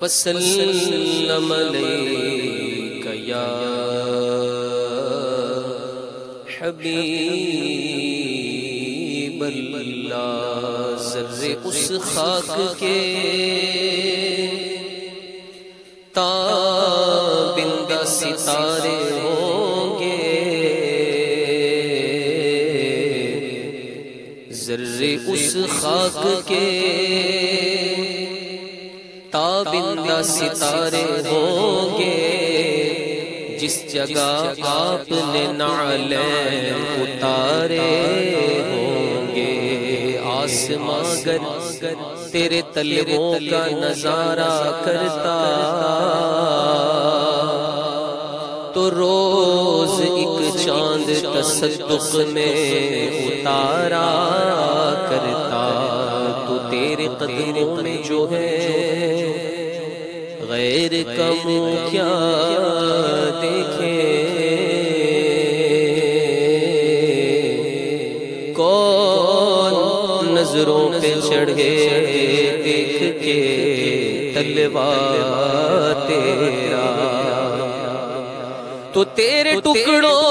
وسلم علیک یا حبیب اللہ۔ ذرے اس خاک کے تابندہ ستارے ہوں گے، ذرے اس خاک کے تابندہ ستارے ہوں گے، جس جگہ آپ نے نعلین اتارے ہوں گے۔ آسمان گر تیرے طلبوں کا نظارہ کرتا تو روز ایک چاند تصدق میں اتارا کرتا۔ تو تیرے قدموں میں جو ہے غیر کا منہ کیا دیکھے، کون نظروں پہ چڑھے دیکھ کے طلبہ تیرا۔ تو تیرے ٹکڑوں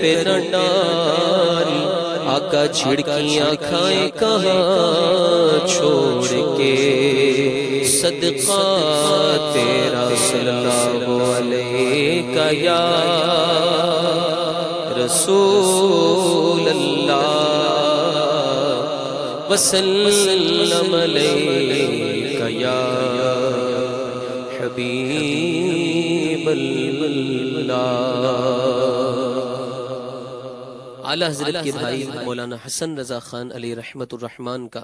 پہ نہ ڈال، آقا چھڑکیاں کھائیں کہاں چھوڑ کے، صدقہ تیرا صلی اللہ علیہ یا رسول اللہ، وسلم علیک یا حبیب اللہ۔ اعلیٰ حضرت کے بھائی مولانا حسن رضا خان علیہ رحمت الرحمن کا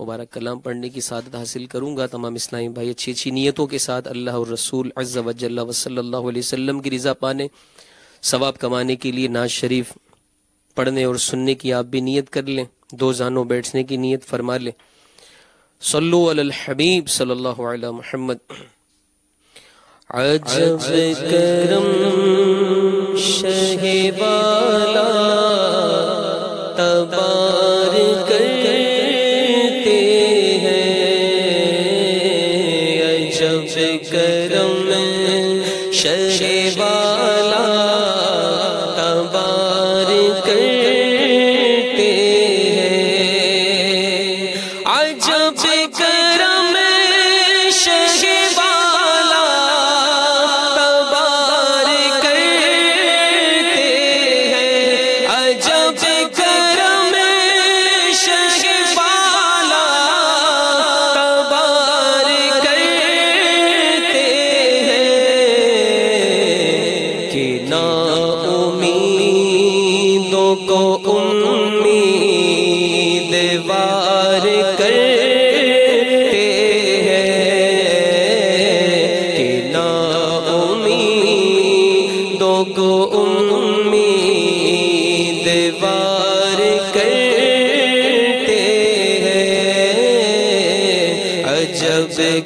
مبارک کلام پڑھنے کی سعادت حاصل کروں گا۔ تمام اسلامی بھائی اچھی اچھی نیتوں کے ساتھ اللہ اور رسول عز و جل و صلی اللہ علیہ وسلم کی رضا پانے، ثواب کمانے کے لیے نعت شریف پڑھنے اور سننے کی آپ بھی نیت کر لیں، دو زانوں بیٹھنے کی نیت فرما لیں۔ صلو علی الحبیب صلی اللہ علیہ محمد۔ عجب کرم شہ والا تبار کرتے ہیں، عجب کرم شہ والا تبار کرتے ہیں، عجب کرم شہ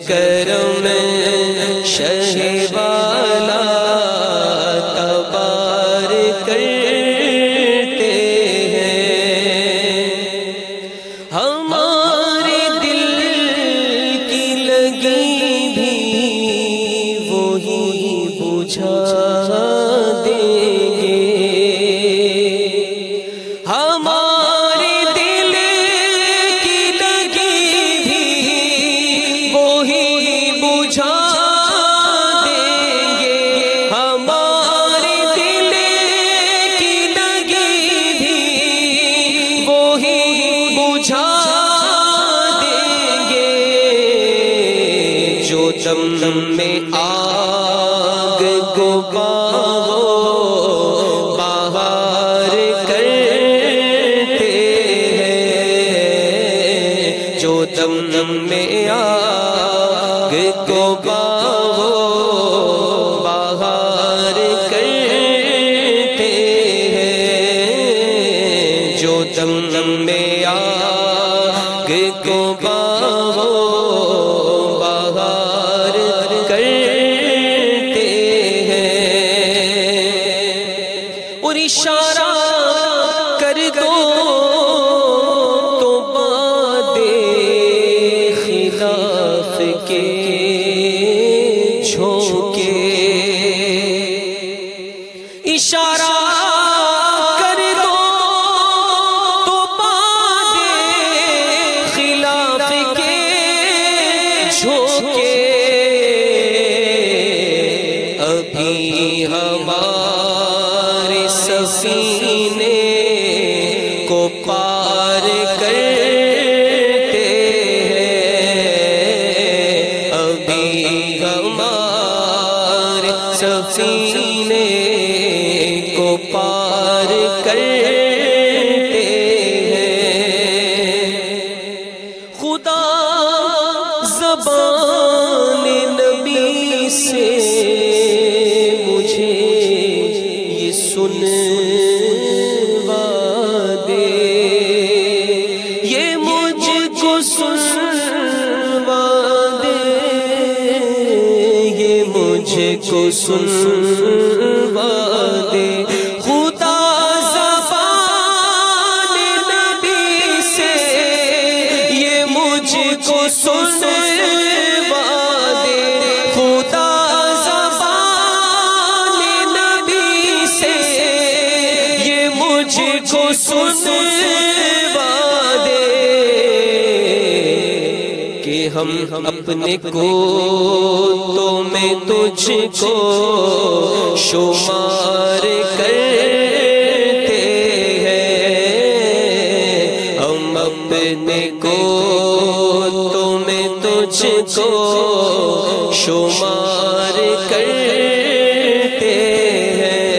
کرم شہ والا تبار کرتے ہیں، ہمارے دل کی لگی بھی وہی بجھا دیں گے، ہمارے دل کی لگی بھی وہی بجھا جو دم دم میں آگ کو بہار کرتے ہیں، اور اشارہ کر دو تو باد خلاف کے جھونکے، اشارہ کر دو تو باد خلاف کے جھونکے، ابھی ہمارے سفینے کو پار کرتے ہیں، ابھی ہمارے سفینے کو پار کرتے ہیں۔ خدا زبان نبی سے مجھے یہ سنوا دے، یہ مجھ کو سنوا دے، یہ مجھ کو سنوا دے، خدا زبان نبی سے یہ مجھ کو سنوا دے، خدا زبان نبی سے یہ مجھ کو سنوا دے، کہ ہم اپنے کو تو میں تجھ کو شمار کرتے ہیں، ہم اپنے کو تو میں تجھ کو شمار کرتے ہیں،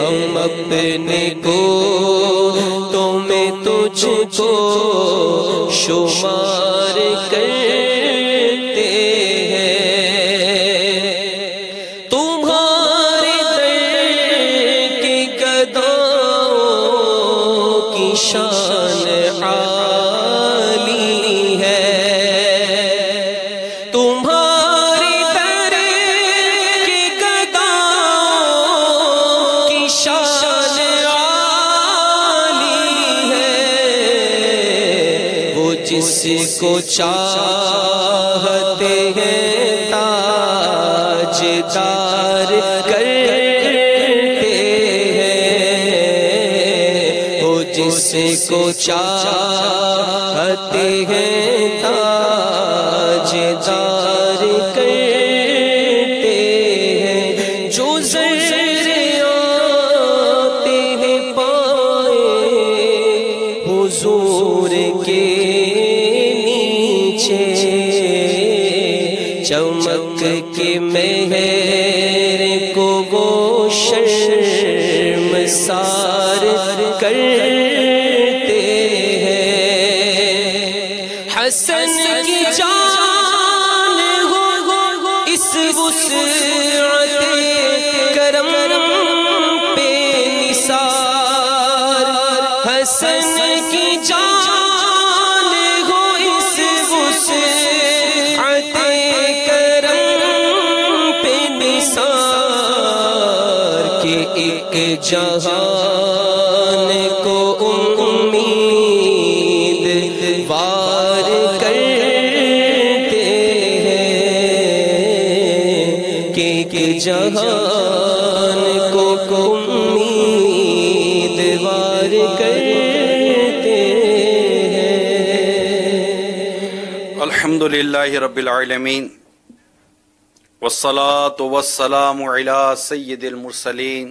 ہم اپنے کو تو میں تجھ کو شمار کرتے ہیں، تمہارے در کے گداؤں کی شان عالی ہے، تمہارے در کے گداؤں کی شان عالی ہے، وہ جس کو چاہتے ہیں تاجدار کرتے ہیں، وہ جس کو چاہتے ہیں تاجدار کرتے ہیں، جو زر آتے ہیں پائے حضور کے نیچے، چمک کے مہر کو وہ شرمسار کرتے ہیں، حسن کی جان ہو اس وسعت کرم پہ نثار، حسن کی جان ہو اس وسعت کرم پہ نثار، کہ ایک جہان کو امید وار کرتے ہیں، کہ ایک جہان کو امید وار کرتے ہیں۔ الحمدللہ رب العالمین، والصلاة والسلام علی سید المرسلین